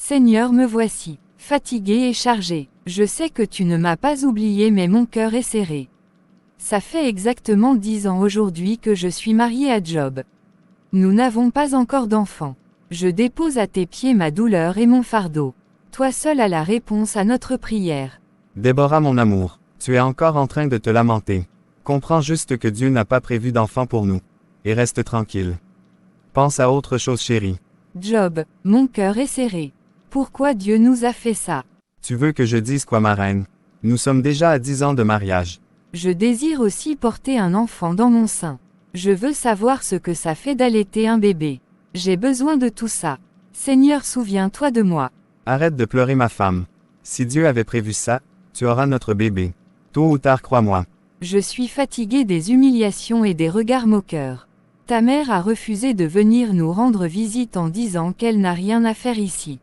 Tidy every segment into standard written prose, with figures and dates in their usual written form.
Seigneur, me voici, fatigué et chargé. Je sais que tu ne m'as pas oublié, mais mon cœur est serré. Ça fait exactement 10 ans aujourd'hui que je suis mariée à Job. Nous n'avons pas encore d'enfants. Je dépose à tes pieds ma douleur et mon fardeau. Toi seul as la réponse à notre prière. Déborah, mon amour, tu es encore en train de te lamenter. Comprends juste que Dieu n'a pas prévu d'enfant pour nous. Et reste tranquille. Pense à autre chose, chérie. Job, mon cœur est serré. Pourquoi Dieu nous a fait ça? Tu veux que je dise quoi, ma reine? Nous sommes déjà à 10 ans de mariage. Je désire aussi porter un enfant dans mon sein. Je veux savoir ce que ça fait d'allaiter un bébé. J'ai besoin de tout ça. Seigneur, souviens-toi de moi. Arrête de pleurer, ma femme. Si Dieu avait prévu ça, tu auras notre bébé. Tôt ou tard, crois-moi. Je suis fatiguée des humiliations et des regards moqueurs. Ta mère a refusé de venir nous rendre visite en disant qu'elle n'a rien à faire ici.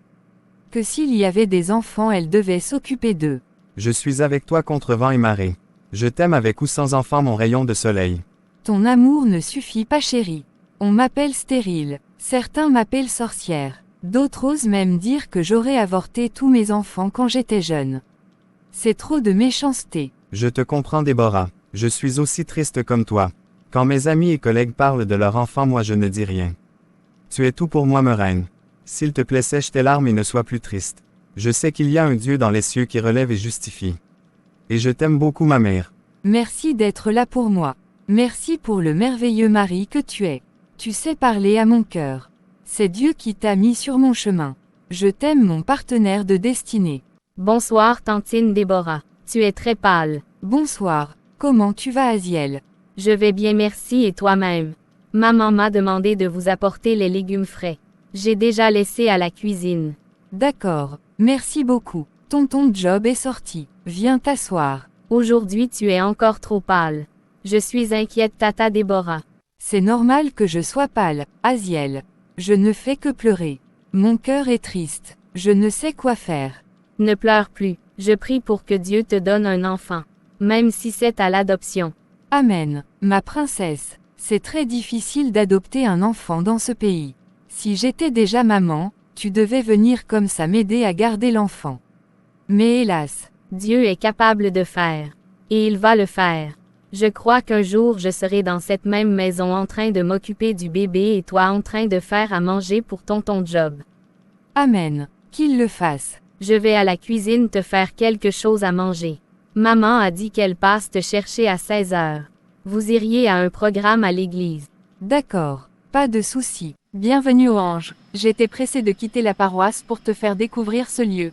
Que s'il y avait des enfants, elle devait s'occuper d'eux. Je suis avec toi contre vent et marée. Je t'aime avec ou sans enfant, mon rayon de soleil. Ton amour ne suffit pas, chérie. On m'appelle stérile. Certains m'appellent sorcière. D'autres osent même dire que j'aurais avorté tous mes enfants quand j'étais jeune. C'est trop de méchanceté. Je te comprends, Déborah. Je suis aussi triste comme toi. Quand mes amis et collègues parlent de leur enfant, moi je ne dis rien. Tu es tout pour moi, ma reine. S'il te plaît, sèche tes larmes et ne sois plus triste. Je sais qu'il y a un Dieu dans les cieux qui relève et justifie. Et je t'aime beaucoup, ma mère. Merci d'être là pour moi. Merci pour le merveilleux mari que tu es. Tu sais parler à mon cœur. C'est Dieu qui t'a mis sur mon chemin. Je t'aime, mon partenaire de destinée. Bonsoir, tantine Déborah. Tu es très pâle. Bonsoir. Comment tu vas, Aziel? Je vais bien, merci, et toi-même? Maman m'a demandé de vous apporter les légumes frais. J'ai déjà laissé à la cuisine. D'accord. Merci beaucoup. Tonton Job est sorti. Viens t'asseoir. Aujourd'hui tu es encore trop pâle. Je suis inquiète, tata Déborah. C'est normal que je sois pâle, Aziel. Je ne fais que pleurer. Mon cœur est triste. Je ne sais quoi faire. Ne pleure plus. Je prie pour que Dieu te donne un enfant. Même si c'est à l'adoption. Amen, ma princesse. C'est très difficile d'adopter un enfant dans ce pays. Si j'étais déjà maman, tu devais venir comme ça m'aider à garder l'enfant. Mais hélas, Dieu est capable de faire. Et il va le faire. Je crois qu'un jour je serai dans cette même maison en train de m'occuper du bébé et toi en train de faire à manger pour tonton Job. Amen, qu'il le fasse. Je vais à la cuisine te faire quelque chose à manger. Maman a dit qu'elle passe te chercher à 16 heures. Vous iriez à un programme à l'église. D'accord, pas de souci. Bienvenue aux Anges. J'étais pressée de quitter la paroisse pour te faire découvrir ce lieu.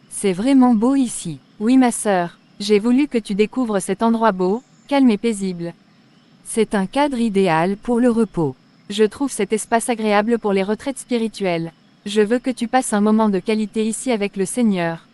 C'est vraiment beau ici. Oui, ma sœur, j'ai voulu que tu découvres cet endroit beau, calme et paisible. C'est un cadre idéal pour le repos. Je trouve cet espace agréable pour les retraites spirituelles. Je veux que tu passes un moment de qualité ici avec le Seigneur.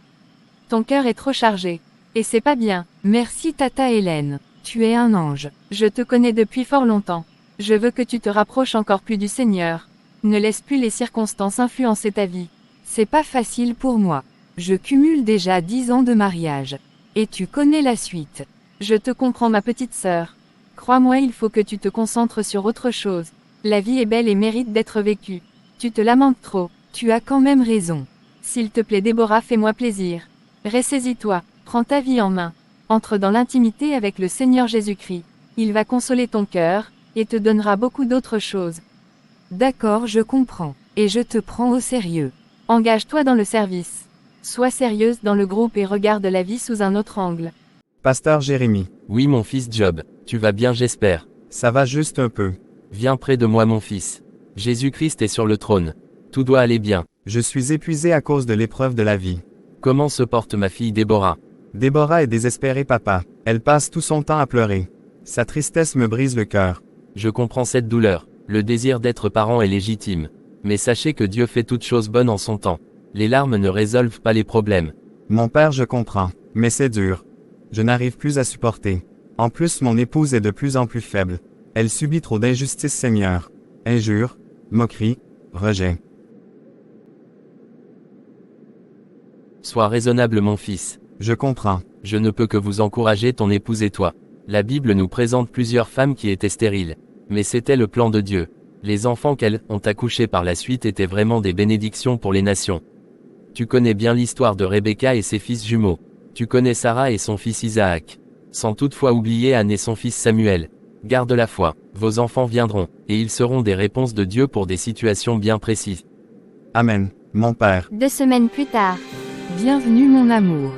Ton cœur est trop chargé. Et c'est pas bien. Merci tata Hélène. Tu es un ange. Je te connais depuis fort longtemps. Je veux que tu te rapproches encore plus du Seigneur. Ne laisse plus les circonstances influencer ta vie. C'est pas facile pour moi. Je cumule déjà 10 ans de mariage. Et tu connais la suite. Je te comprends, ma petite sœur. Crois-moi, il faut que tu te concentres sur autre chose. La vie est belle et mérite d'être vécue. Tu te lamentes trop. Tu as quand même raison. S'il te plaît, Déborah, fais-moi plaisir. Ressaisis-toi. Prends ta vie en main. Entre dans l'intimité avec le Seigneur Jésus-Christ. Il va consoler ton cœur, et te donnera beaucoup d'autres choses. D'accord, je comprends. Et je te prends au sérieux. Engage-toi dans le service. Sois sérieuse dans le groupe et regarde la vie sous un autre angle. Pasteur Jérémie. Oui, mon fils Job. Tu vas bien, j'espère. Ça va juste un peu. Viens près de moi, mon fils. Jésus-Christ est sur le trône. Tout doit aller bien. Je suis épuisé à cause de l'épreuve de la vie. Comment se porte ma fille Déborah? Déborah est désespérée, papa. Elle passe tout son temps à pleurer. Sa tristesse me brise le cœur. Je comprends cette douleur. Le désir d'être parent est légitime. Mais sachez que Dieu fait toutes choses bonnes en son temps. Les larmes ne résolvent pas les problèmes. Mon père, je comprends. Mais c'est dur. Je n'arrive plus à supporter. En plus, mon épouse est de plus en plus faible. Elle subit trop d'injustices, Seigneur. Injures, moqueries, rejets. Sois raisonnable, mon fils. Je comprends. Je ne peux que vous encourager, ton épouse et toi. La Bible nous présente plusieurs femmes qui étaient stériles. Mais c'était le plan de Dieu. Les enfants qu'elles ont accouchés par la suite étaient vraiment des bénédictions pour les nations. Tu connais bien l'histoire de Rebecca et ses fils jumeaux. Tu connais Sarah et son fils Isaac. Sans toutefois oublier Anne et son fils Samuel. Garde la foi, vos enfants viendront, et ils seront des réponses de Dieu pour des situations bien précises. Amen, mon Père. 2 semaines plus tard. Bienvenue mon amour.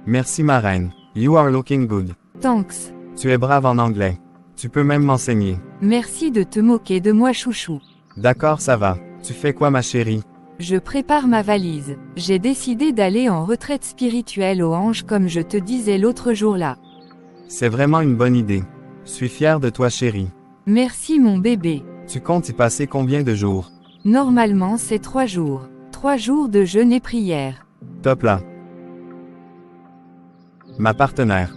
Merci ma reine. You are looking good. Thanks. Tu es brave en anglais. Tu peux même m'enseigner. Merci de te moquer de moi chouchou. D'accord, ça va. Tu fais quoi ma chérie? Je prépare ma valise. J'ai décidé d'aller en retraite spirituelle aux Anges comme je te disais l'autre jour là. C'est vraiment une bonne idée. Je suis fier de toi chérie. Merci mon bébé. Tu comptes y passer combien de jours? Normalement c'est 3 jours. 3 jours de jeûne et prière. Top là. Ma partenaire.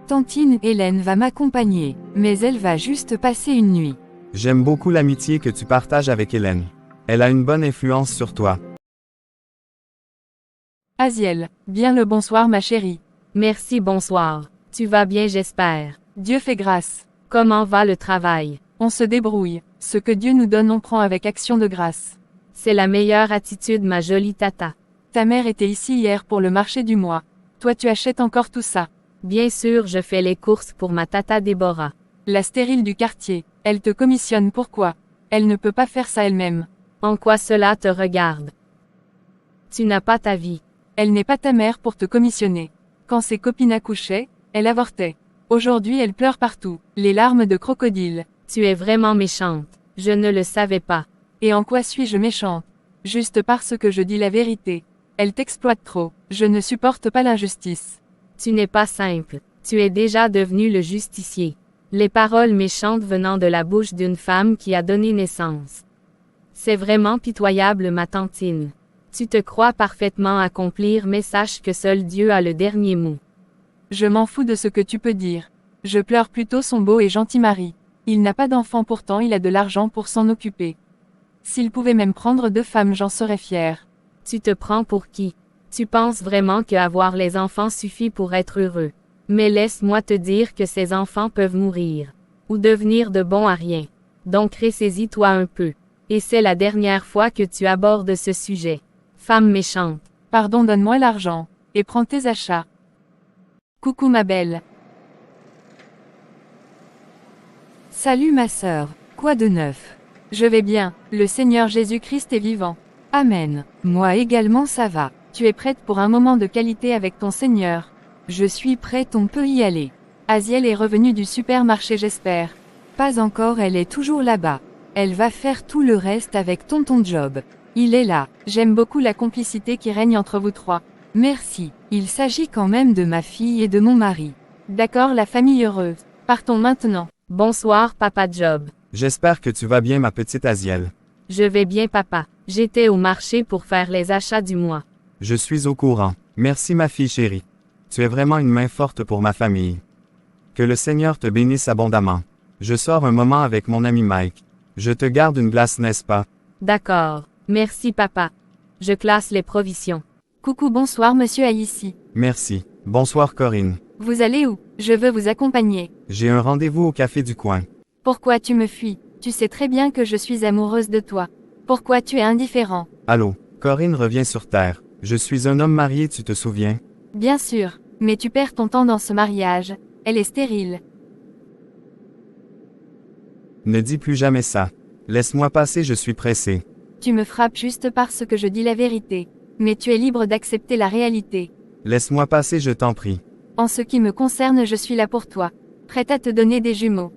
Tantine Hélène va m'accompagner, mais elle va juste passer une nuit. J'aime beaucoup l'amitié que tu partages avec Hélène. Elle a une bonne influence sur toi. Aziel, bien le bonsoir ma chérie. Merci, bonsoir. Tu vas bien, j'espère. Dieu fait grâce. Comment va le travail? On se débrouille. Ce que Dieu nous donne on prend avec action de grâce. C'est la meilleure attitude, ma jolie tata. Ta mère était ici hier pour le marché du mois. Toi tu achètes encore tout ça. Bien sûr, je fais les courses pour ma tata Déborah. La stérile du quartier, elle te commissionne pourquoi? Elle ne peut pas faire ça elle-même. En quoi cela te regarde? Tu n'as pas ta vie. Elle n'est pas ta mère pour te commissionner. Quand ses copines accouchaient, elle avortait. Aujourd'hui elle pleure partout, les larmes de crocodile. Tu es vraiment méchante. Je ne le savais pas. Et en quoi suis-je méchante? Juste parce que je dis la vérité. Elle t'exploite trop, je ne supporte pas l'injustice. Tu n'es pas simple. Tu es déjà devenu le justicier. Les paroles méchantes venant de la bouche d'une femme qui a donné naissance. C'est vraiment pitoyable, ma tantine. Tu te crois parfaitement accomplir, mais sache que seul Dieu a le dernier mot. Je m'en fous de ce que tu peux dire. Je pleure plutôt son beau et gentil mari. Il n'a pas d'enfant pourtant il a de l'argent pour s'en occuper. S'il pouvait même prendre 2 femmes j'en serais fière. Tu te prends pour qui? Tu penses vraiment que avoir les enfants suffit pour être heureux. Mais laisse-moi te dire que ces enfants peuvent mourir. Ou devenir de bons à rien. Donc ressaisis-toi un peu. Et c'est la dernière fois que tu abordes ce sujet. Femme méchante. Pardon, donne-moi l'argent. Et prends tes achats. Coucou ma belle. Salut ma sœur. Quoi de neuf? Je vais bien, le Seigneur Jésus-Christ est vivant. Amen. Moi également ça va. Tu es prête pour un moment de qualité avec ton Seigneur? Je suis prête, on peut y aller. Aziel est revenue du supermarché j'espère. Pas encore, elle est toujours là-bas. Elle va faire tout le reste avec tonton Job. Il est là. J'aime beaucoup la complicité qui règne entre vous trois. Merci. Il s'agit quand même de ma fille et de mon mari. D'accord, la famille heureuse. Partons maintenant. Bonsoir, papa Job. J'espère que tu vas bien ma petite Aziel. Je vais bien, papa. J'étais au marché pour faire les achats du mois. Je suis au courant. Merci ma fille chérie. Tu es vraiment une main forte pour ma famille. Que le Seigneur te bénisse abondamment. Je sors un moment avec mon ami Mike. Je te garde une glace, n'est-ce pas? D'accord. Merci, papa. Je classe les provisions. Coucou, bonsoir monsieur Aïssi. Merci. Bonsoir Corinne. Vous allez où? Je veux vous accompagner. J'ai un rendez-vous au café du coin. Pourquoi tu me fuis? Tu sais très bien que je suis amoureuse de toi. Pourquoi tu es indifférent? Allô? Corinne revient sur Terre. Je suis un homme marié, tu te souviens? Bien sûr, mais tu perds ton temps dans ce mariage. Elle est stérile. Ne dis plus jamais ça. Laisse-moi passer, je suis pressé. Tu me frappes juste parce que je dis la vérité. Mais tu es libre d'accepter la réalité. Laisse-moi passer, je t'en prie. En ce qui me concerne, je suis là pour toi. Prête à te donner des jumeaux.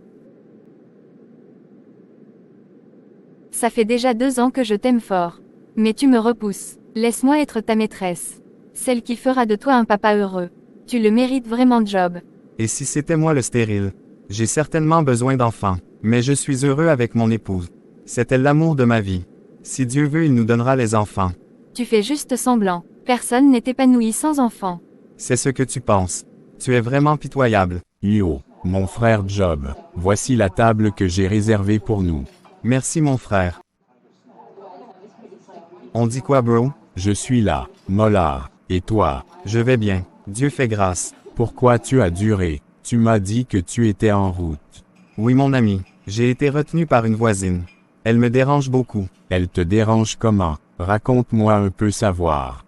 Ça fait déjà 2 ans que je t'aime fort. Mais tu me repousses. Laisse-moi être ta maîtresse. Celle qui fera de toi un papa heureux. Tu le mérites vraiment, Job. Et si c'était moi le stérile? J'ai certainement besoin d'enfants. Mais je suis heureux avec mon épouse. C'est elle l'amour de ma vie. Si Dieu veut, il nous donnera les enfants. Tu fais juste semblant. Personne n'est épanoui sans enfant. C'est ce que tu penses. Tu es vraiment pitoyable. Yo, mon frère Job, voici la table que j'ai réservée pour nous. Merci mon frère. On dit quoi, bro? Je suis là, Mollard. Et toi? Je vais bien. Dieu fait grâce. Pourquoi tu as duré? Tu m'as dit que tu étais en route. Oui mon ami. J'ai été retenu par une voisine. Elle me dérange beaucoup. Elle te dérange comment? Raconte-moi un peu savoir.